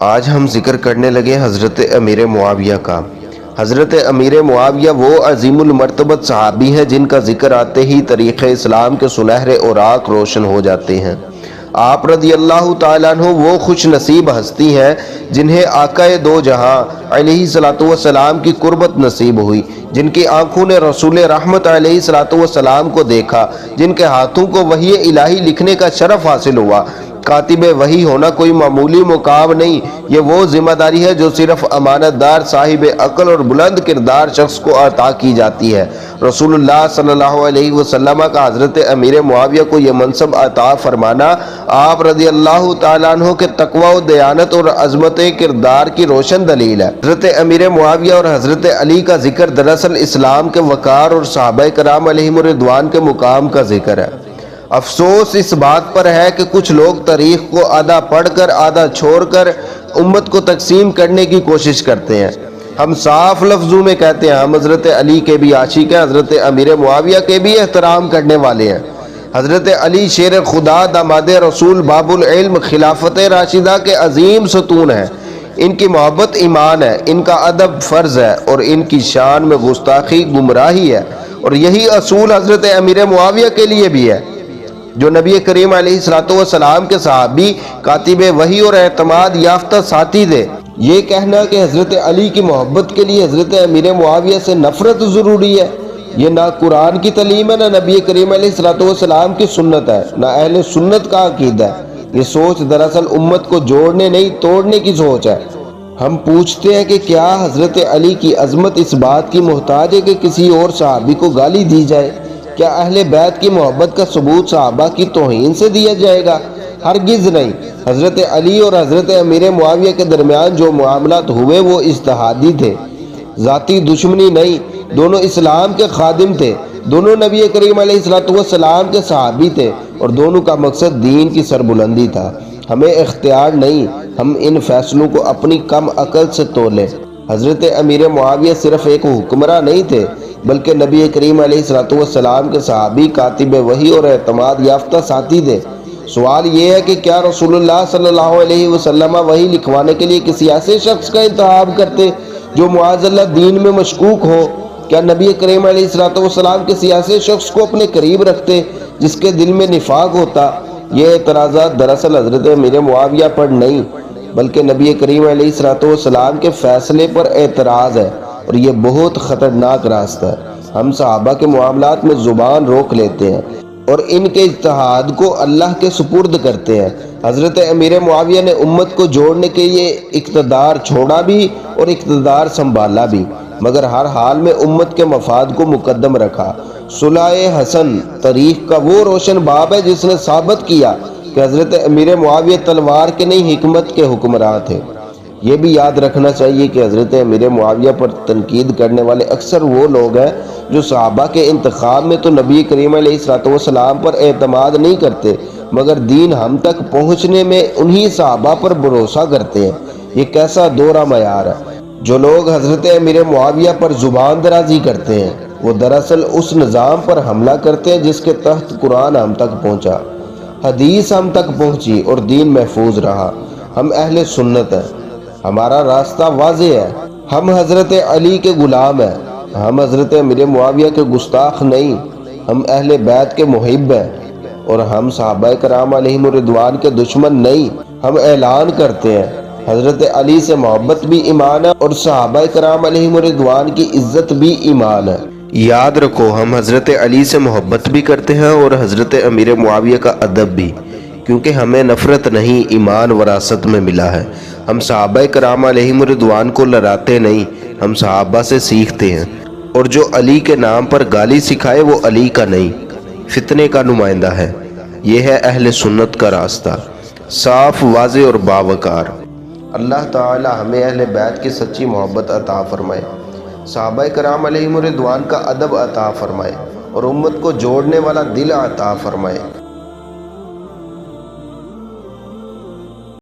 آج ہم ذکر کرنے لگے حضرت امیر معاویہ کا۔ حضرت امیر معاویہ وہ عظیم المرتبت صحابی ہیں جن کا ذکر آتے ہی تاریخ اسلام کے سنہرے اوراق روشن ہو جاتے ہیں۔ آپ رضی اللہ تعالیٰ عنہ وہ خوش نصیب ہستی ہیں جنہیں آقا دو جہاں علیہ الصلوۃ والسلام کی قربت نصیب ہوئی، جن کی آنکھوں نے رسول رحمت علیہ الصلوۃ والسلام کو دیکھا، جن کے ہاتھوں کو وحی الہی لکھنے کا شرف حاصل ہوا۔ کاتب وحی ہونا کوئی معمولی مقام نہیں، یہ وہ ذمہ داری ہے جو صرف امانت دار، صاحب عقل اور بلند کردار شخص کو عطا کی جاتی ہے۔ رسول اللہ صلی اللہ علیہ وسلم کا حضرت امیر معاویہ کو یہ منصب عطا فرمانا آپ رضی اللہ تعالیٰ عنہ کے تقوی و دیانت اور عظمت کردار کی روشن دلیل ہے۔ حضرت امیر معاویہ اور حضرت علی کا ذکر دراصل اسلام کے وقار اور صحابہ کرام علیہم الرضوان کے مقام کا ذکر ہے۔ افسوس اس بات پر ہے کہ کچھ لوگ تاریخ کو آدھا پڑھ کر آدھا چھوڑ کر امت کو تقسیم کرنے کی کوشش کرتے ہیں۔ ہم صاف لفظوں میں کہتے ہیں ہم حضرت علی کے بھی عاشق ہیں، حضرت امیر معاویہ کے بھی احترام کرنے والے ہیں۔ حضرت علی شیر خدا، داماد رسول، باب العلم، خلافت راشدہ کے عظیم ستون ہیں۔ ان کی محبت ایمان ہے، ان کا ادب فرض ہے اور ان کی شان میں گستاخی گمراہی ہے، اور یہی اصول حضرت امیر معاویہ کے لیے بھی ہے، جو نبی کریم علیہ الصلوۃ والسلام کے صحابی، کاتب وحی اور اعتماد یافتہ ساتھی تھے۔ یہ کہنا کہ حضرت علی کی محبت کے لیے حضرت امیر معاویہ سے نفرت ضروری ہے، یہ نہ قرآن کی تعلیم ہے، نہ نبی کریم علیہ الصلوۃ والسلام کی سنت ہے، نہ اہل سنت کا عقیدہ ہے۔ یہ سوچ دراصل امت کو جوڑنے نہیں توڑنے کی سوچ ہے۔ ہم پوچھتے ہیں کہ کیا حضرت علی کی عظمت اس بات کی محتاج ہے کہ کسی اور صحابی کو گالی دی جائے؟ کیا اہل بیت کی محبت کا ثبوت صحابہ کی توہین سے دیا جائے گا؟ ہرگز نہیں۔ حضرت علی اور حضرت امیر معاویہ کے درمیان جو معاملات ہوئے وہ اجتہادی تھے، ذاتی دشمنی نہیں۔ دونوں اسلام کے خادم تھے، دونوں نبی کریم علیہ الصلوۃ والسلام کے صحابی تھے، اور دونوں کا مقصد دین کی سربلندی تھا۔ ہمیں اختیار نہیں ہم ان فیصلوں کو اپنی کم عقل سے تولیں۔ حضرت امیر معاویہ صرف ایک حکمراں نہیں تھے بلکہ نبی کریم علیہ الصلوۃ والسلام کے صحابی، کاتب وحی اور اعتماد یافتہ ساتھی تھے۔ سوال یہ ہے کہ کیا رسول اللہ صلی اللہ علیہ وسلم وحی لکھوانے کے لیے کسی ایسے شخص کا انتخاب کرتے جو معاذ اللہ دین میں مشکوک ہو؟ کیا نبی کریم علیہ الصلوۃ والسلام کسی ایسے شخص کو اپنے قریب رکھتے جس کے دل میں نفاق ہوتا؟ یہ اعتراضات دراصل حضرت امیر معاویہ پر نہیں بلکہ نبی کریم علیہ الصلوۃ والسلام کے فیصلے پر اعتراض ہے، اور یہ بہت خطرناک راستہ ہے۔ ہم صحابہ کے معاملات میں زبان روک لیتے ہیں اور ان کے اجتہاد کو اللہ کے سپرد کرتے ہیں۔ حضرت امیر معاویہ نے امت کو جوڑنے کے لیے اقتدار چھوڑا بھی اور اقتدار سنبھالا بھی، مگر ہر حال میں امت کے مفاد کو مقدم رکھا۔ صلح حسن تاریخ کا وہ روشن باب ہے جس نے ثابت کیا کہ حضرت امیر معاویہ تلوار کے نہیں حکمت کے حکمراں تھے۔ یہ بھی یاد رکھنا چاہیے کہ حضرت امیر معاویہ پر تنقید کرنے والے اکثر وہ لوگ ہیں جو صحابہ کے انتخاب میں تو نبی کریم علیہ الصلوۃ والسلام پر اعتماد نہیں کرتے مگر دین ہم تک پہنچنے میں انہی صحابہ پر بھروسہ کرتے ہیں۔ یہ کیسا دوہرا معیار ہے؟ جو لوگ حضرت امیر معاویہ پر زبان درازی کرتے ہیں وہ دراصل اس نظام پر حملہ کرتے ہیں جس کے تحت قرآن ہم تک پہنچا، حدیث ہم تک پہنچی اور دین محفوظ رہا۔ ہم اہل سنت ہیں، ہمارا راستہ واضح ہے، ہم حضرت علی کے غلام ہیں، ہم حضرت امیر معاویہ کے گستاخ نہیں، ہم اہل بیت کے محب ہیں، اور ہم صحابہ کرام علیہم الرضوان کے دشمن نہیں۔ ہم اعلان کرتے ہیں حضرت علی سے محبت بھی ایمان ہے اور صحابہ کرام علیہم الرضوان کی عزت بھی ایمان ہے۔ یاد رکھو ہم حضرت علی سے محبت بھی کرتے ہیں اور حضرت امیر معاویہ کا ادب بھی، کیونکہ ہمیں نفرت نہیں ایمان وراثت میں ملا ہے۔ ہم صحابہ کرام علیہم الرضوان کو لڑاتے نہیں، ہم صحابہ سے سیکھتے ہیں، اور جو علی کے نام پر گالی سکھائے وہ علی کا نہیں، فتنے کا نمائندہ ہے۔ یہ ہے اہل سنت کا راستہ، صاف، واضح اور باوقار۔ اللہ تعالی ہمیں اہل بیت کی سچی محبت عطا فرمائے، صحابہ کرام علیہم الرضوان کا ادب عطا فرمائے، اور امت کو جوڑنے والا دل عطا فرمائے۔